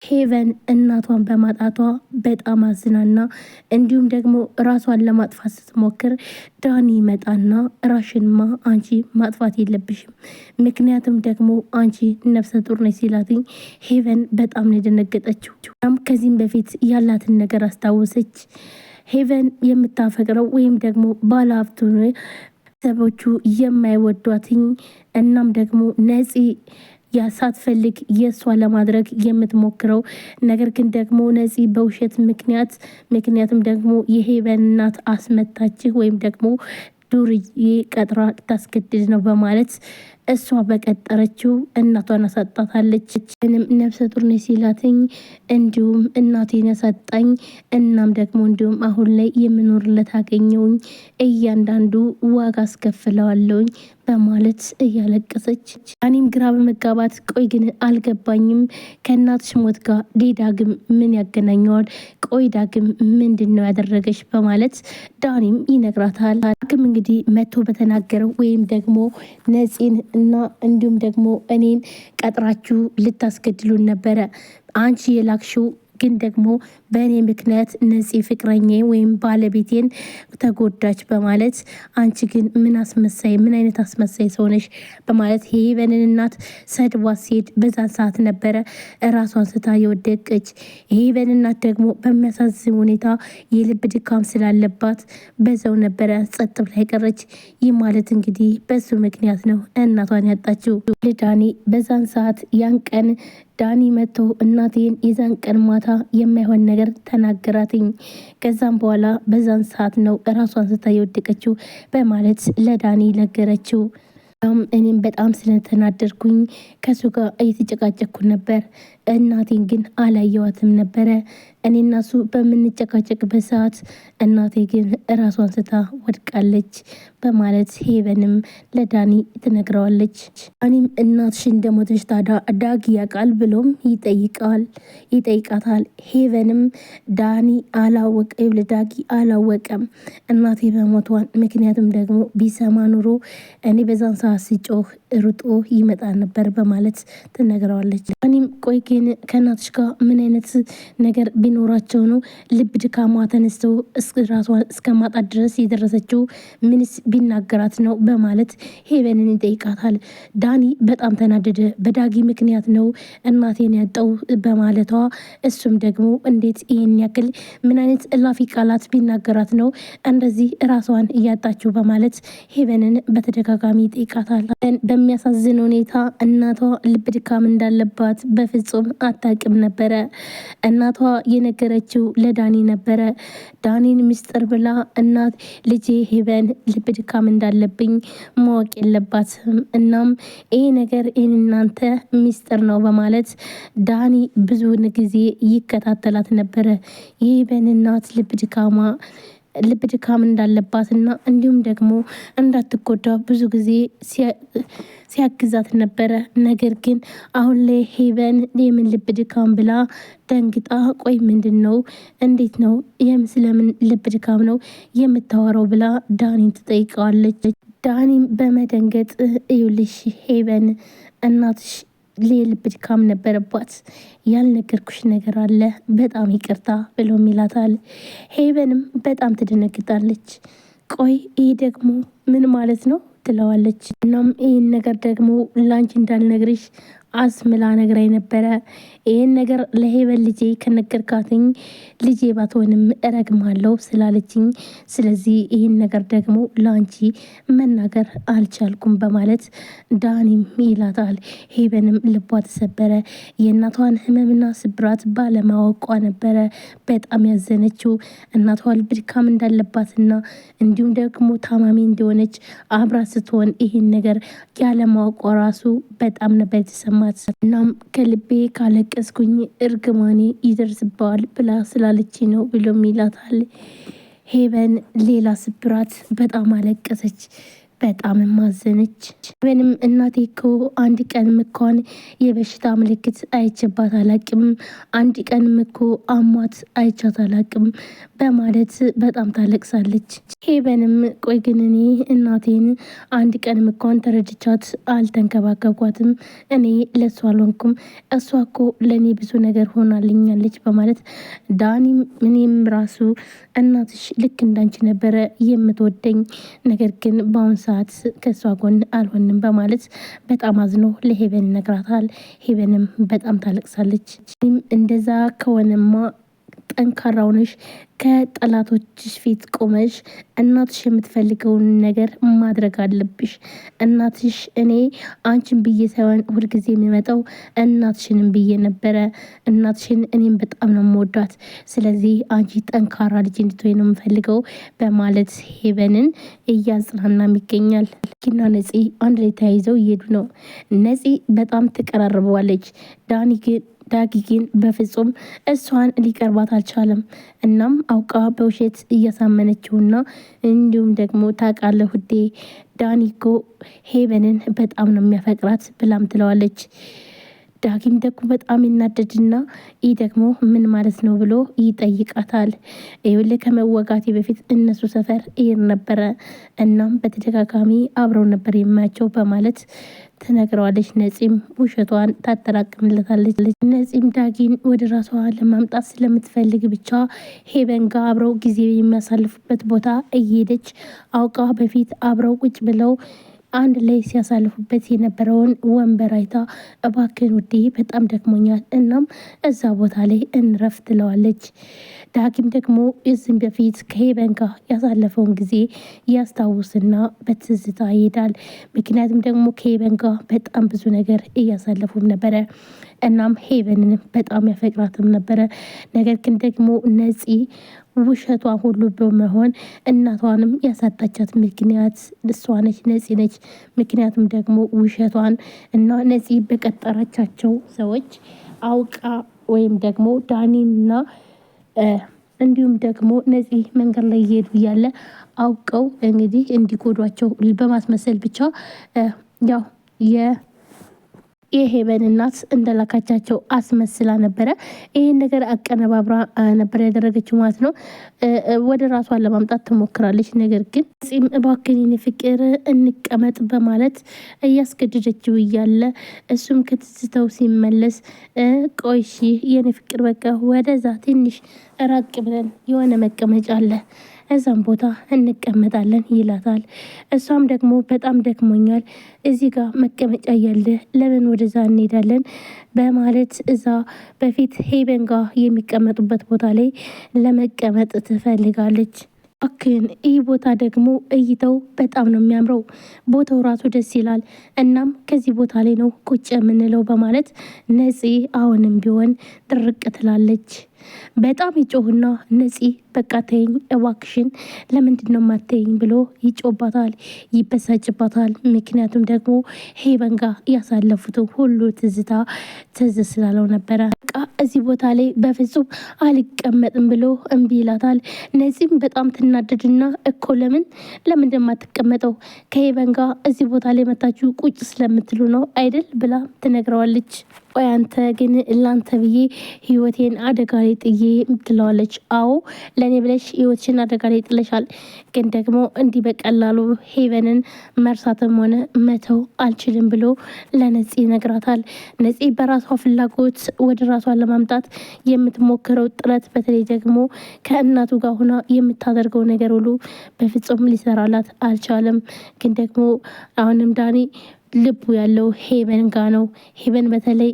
ሄቨን እናቷን በማጣቷ በጣም አዝናና እንዲሁም ደግሞ ራሷን ለማጥፋት ስትሞክር ዳኒ ይመጣና ራሽንማ አንቺ ማጥፋት የለብሽም ምክንያቱም ደግሞ አንቺ ነፍሰ ጡር ነች ሲላትኝ ሄቨን በጣም ነው የደነገጠችው። ከዚህም በፊት ያላትን ነገር አስታወሰች። ሄቨን የምታፈቅረው ወይም ደግሞ ባለሀብቱ ሰቦቹ የማይወዷትኝ እናም ደግሞ ነፂ ሳትፈልግ የእሷ ለማድረግ የምትሞክረው ነገር ግን ደግሞ ነፂ በውሸት ምክንያትም ደግሞ የሄቨን እናት አስመታችህ ወይም ደግሞ ዱርዬ ቀጥራ ልታስገድድ ነው በማለት እሷ በቀጠረችው እናቷን አሳጣታለች። ምንም ነፍሰ ጡር ነች ሲላትኝ እንዲሁም እናቴን ያሳጣኝ እናም ደግሞ እንዲሁም አሁን ላይ የምኖርለት አገኘውኝ እያንዳንዱ ዋጋ አስከፍለዋለውኝ በማለት እያለቀሰች እኔም ግራ በመጋባት ቆይ ግን አልገባኝም ከእናትሽ ሞት ጋር ዳግም ምን ያገናኘዋል? ቆይ ዳግም ምንድን ነው ያደረገች? በማለት ዳኒም ይነግራታል። ዳግም እንግዲህ መቶ በተናገረው ወይም ደግሞ ነፂን እና እንዲሁም ደግሞ እኔን ቀጥራችሁ ልታስገድሉን ነበረ አንቺ የላክሽው ግን ደግሞ በእኔ ምክንያት ነፂ ፍቅረኛ ወይም ባለቤቴን ተጎዳች በማለት አንቺ ግን ምን አይነት አስመሳይ ሰውነሽ በማለት ሄቨንን እናት ሰድቧት ሲሄድ በዛን ሰዓት ነበረ ራሷን ስታ የወደቀች። ሄቨን እናት ደግሞ በሚያሳዝን ሁኔታ የልብ ድካም ስላለባት በዛው ነበረ ጸጥ ብላ የቀረች። ይህ ማለት እንግዲህ በሱ ምክንያት ነው እናቷን ያጣችው። ዳኒ በዛን ሰዓት ያን ቀን ዳኒ መጥቶ እናቴን የዛን ቀን ማታ የማይሆን ነገር ተናገራትኝ። ከዛም በኋላ በዛን ሰዓት ነው ራሷን ስታ የወደቀችው በማለት ለዳኒ ነገረችው። እኔም በጣም ስለተናደርኩኝ ከሱ ጋር እየተጨቃጨኩ ነበር። እናቴን ግን አላየዋትም ነበረ። እኔ እና እሱ በምንጨቃጨቅበት ሰዓት እናቴ ግን ራሷን ስታ ወድቃለች በማለት ሄቨንም ለዳኒ ትነግረዋለች። ዳኒም እናትሽ እንደሞተች ታዲያ ዳጊ ያውቃል ብሎም ይጠይቃታል። ሄቨንም ዳኒ ዳጊ አላወቀም እናቴ በሞቷን ምክንያቱም ደግሞ ቢሰማ ኑሮ እኔ በዛን ሰዓት ሲጮህ ሩጦ ይመጣ ነበር በማለት ትነግረዋለች። ዳኒም ቆይ ግን ከእናትሽ ጋር ምን አይነት ነገር ቢኖራቸው ነው ልብ ድካማ ተነስተው ራሷን እስከ ማጣት ድረስ የደረሰችው? ምንስ ቢናገራት ነው በማለት ሄቨንን ይጠይቃታል። ዳኒ በጣም ተናደደ። በዳጊ ምክንያት ነው እናቴን ያጣው በማለቷ እሱም ደግሞ እንዴት ይሄን ያክል ምን አይነት እላፊ ቃላት ቢናገራት ነው እንደዚህ ራሷን እያጣችው በማለት ሄቨንን በተደጋጋሚ ይጠይቃታል። በሚያሳዝን ሁኔታ እናቷ ልብ ድካም እንዳለባት በፍጹም አታውቅም ነበረ። እናቷ የነገረችው ለዳኒ ነበረ። ዳኒን ምስጢር ብላ እናት ልጄ ሄቨን ልብ ድካም እንዳለብኝ ማወቅ የለባትም እናም ይሄ ነገር እናንተ ምስጢር ነው በማለት ዳኒ ብዙውን ጊዜ ይከታተላት ነበረ። የሄቨን እናት ልብ ድካም እንዳለባትና እንዲሁም ደግሞ እንዳትጎዳ ብዙ ጊዜ ሲያግዛት ነበረ። ነገር ግን አሁን ላይ ሄቨን የምን ልብ ድካም ብላ ደንግጣ ቆይ ምንድን ነው እንዴት ነው ስለምን ልብ ድካም ነው የምታወራው ብላ ዳኒን ትጠይቀዋለች። ዳኒም በመደንገጥ እዩልሽ ሄቨን እናትሽ ልብ ድካም ነበረባት ያልነገርኩሽ ነገር አለ በጣም ይቅርታ ብሎም ይላታል። ሄቨንም በጣም ትደነግጣለች። ቆይ ይህ ደግሞ ምን ማለት ነው ትለዋለች። እናም ይህን ነገር ደግሞ ላንቺ እንዳልነግርሽ አስምላ ነግራኝ ነበረ። ይህን ነገር ለሄቨን ልጄ ከነገርካትኝ ልጄ ባትሆንም እረግማለሁ ስላለችኝ ስለዚህ ይህን ነገር ደግሞ ላንቺ መናገር አልቻልኩም በማለት ዳኒም ይላታል። ሄቨንም ልቧ ተሰበረ። የእናቷን ህመምና ስብራት ባለማወቋ ነበረ በጣም ያዘነችው። እናቷ ልብ ድካም እንዳለባትና እንዲሁም ደግሞ ታማሚ እንደሆነች አብራ ስትሆን ይህን ነገር ያለማወቋ ራሱ በጣም ነበር የተሰማ። እናም ከልቤ ካለቀስኩኝ እርግማኔ ይደርስበዋል ብላ ስላለች ነው ብሎም ይላታል። ሄቨን ሌላ ስብራት በጣም አለቀሰች። በጣም ማዘነች። ሄቨንም እናቴ እኮ አንድ ቀን እንኳን የበሽታ ምልክት አይችባት አላቅም፣ አንድ ቀን እኮ አሟት አይቻት አላቅም በማለት በጣም ታለቅሳለች። ሄቨንም ቆይ ግን እኔ እናቴን አንድ ቀን እንኳን ተረድቻት አልተንከባከብኳትም፣ እኔ ለእሷ አልሆንኩም፣ እሷ እኮ ለእኔ ብዙ ነገር ሆናልኛለች በማለት ዳኒም እኔም ራሱ እናትሽ ልክ እንዳንቺ ነበረ የምትወደኝ፣ ነገር ግን በአሁን ሰዓት ከእሷ ጎን አልሆንም በማለት በጣም አዝኖ ለሄቨን ይነግራታል። ሄቨንም በጣም ታለቅሳለች። እንደዛ ከሆነማ ጠንካራ ሆነሽ ከጠላቶችሽ ፊት ቆመሽ እናትሽ የምትፈልገውን ነገር ማድረግ አለብሽ። እናትሽ እኔ አንቺን ብዬ ሳይሆን ሁልጊዜ የሚመጣው እናትሽንም ብዬ ነበረ። እናትሽን እኔም በጣም ነው የምወዳት። ስለዚህ አንቺ ጠንካራ ልጅ እንድትሆኝ ነው የምፈልገው በማለት ሄቨንን እያጽናናም ይገኛል። ኪና ነፂ አንድ ላይ ተያይዘው እየሄዱ ነው። ነፂ በጣም ትቀራርበዋለች። ዳጊ ግን በፍጹም እሷን ሊቀርባት አልቻለም። እናም አውቃ በውሸት እያሳመነችውና እንዲሁም ደግሞ ታውቃለህ ውዴ ዳኒ እኮ ሄቨንን በጣም ነው የሚያፈቅራት ብላም ትለዋለች። ዳጊም ደግሞ በጣም ይናደድና ይህ ደግሞ ምን ማለት ነው ብሎ ይጠይቃታል። ይኸውልህ ከመወጋቴ በፊት እነሱ ሰፈር ይሄድ ነበረ፣ እናም በተደጋጋሚ አብረው ነበር የማያቸው በማለት ትነግረዋለች። ነፂም ውሸቷን ታጠራቅምለታለች። ነፂም ዳጊን ወደ ራሷ ለማምጣት ስለምትፈልግ ብቻ ሄቨን ጋር አብረው ጊዜ የሚያሳልፉበት ቦታ እየሄደች አውቃ በፊት አብረው ቁጭ ብለው አንድ ላይ ሲያሳልፉበት የነበረውን ወንበር አይታ እባክን ውዴ በጣም ደክሞኛል፣ እናም እዛ ቦታ ላይ እንረፍ ትለዋለች። ዳጊም ደግሞ እዚህም በፊት ከሄቨን ጋር ያሳለፈውን ጊዜ ያስታውስና በትዝታ ይሄዳል። ምክንያቱም ደግሞ ከሄቨን ጋር በጣም ብዙ ነገር እያሳለፉም ነበረ። እናም ሄቨንን በጣም ያፈቅራትም ነበረ። ነገር ግን ደግሞ ነፂ ውሸቷ ሁሉ በመሆን እናቷንም ያሳጣቻት ምክንያት እሷ ነች፣ ነፂ ነች። ምክንያቱም ደግሞ ውሸቷን እና ነፂ በቀጠረቻቸው ሰዎች አውቃ ወይም ደግሞ ዳኒና እንዲሁም ደግሞ ነፂ መንገድ ላይ እየሄዱ እያለ አውቀው እንግዲህ እንዲጎዷቸው በማስመሰል ብቻ ያው የሄቨን እናት እንደላካቻቸው አስመስላ ነበረ። ይህን ነገር አቀነባብራ ነበር ያደረገችው ማለት ነው። ወደ ራሷን ለማምጣት ትሞክራለች። ነገር ግን ፂም እባክን የኔ ፍቅር እንቀመጥ በማለት እያስገደደችው እያለ እሱም ከትዝተው ሲመለስ ቆይሺ የኔ ፍቅር በቃ ወደዛ ትንሽ ራቅ ብለን የሆነ መቀመጫ አለ እዛም ቦታ እንቀመጣለን ይላታል። እሷም ደግሞ በጣም ደክሞኛል፣ እዚህ ጋር መቀመጫ እያለ ለምን ወደዛ እንሄዳለን በማለት እዛ በፊት ሄቨን ጋር የሚቀመጡበት ቦታ ላይ ለመቀመጥ ትፈልጋለች። አክን ይህ ቦታ ደግሞ እይተው በጣም ነው የሚያምረው፣ ቦታው ራሱ ደስ ይላል። እናም ከዚህ ቦታ ላይ ነው ቁጭ የምንለው በማለት ነፂ አሁንም ቢሆን ድርቅ ትላለች። በጣም ይጮህና ነፂ በቃ ተይኝ እባክሽን ለምንድን ነው ማተይኝ ብሎ ይጮባታል፣ ይበሳጭባታል። ምክንያቱም ደግሞ ሄቨን ጋር ያሳለፉት ሁሉ ትዝታ ትዝ ስላለው ነበረ። በቃ እዚህ ቦታ ላይ በፍጹም አልቀመጥም ብሎ እምቢ ይላታል። ነፂም በጣም ትናደድና እኮ ለምን እንደማትቀመጠው ከሄቨን ጋር እዚህ ቦታ ላይ መታችሁ ቁጭ ስለምትሉ ነው አይደል ብላ ትነግረዋለች። ቆይ አንተ ግን ላንተ ብዬ ህይወቴን አደጋ ላይ ጥዬ ትለዋለች። አዎ ለእኔ ብለሽ ህይወትሽን አደጋ ላይ ጥለሻል፣ ግን ደግሞ እንዲህ በቀላሉ ሄቨንን መርሳትም ሆነ መተው አልችልም ብሎ ለነፂ ይነግራታል። ነፂ በራሷ ፍላጎት ወደ ራሷን ለማምጣት የምትሞክረው ጥረት፣ በተለይ ደግሞ ከእናቱ ጋር ሆና የምታደርገው ነገር ሁሉ በፍጹም ሊሰራላት አልቻለም። ግን ደግሞ አሁንም ዳኒ ልቡ ያለው ሄቨን ጋ ነው። ሄቨን በተለይ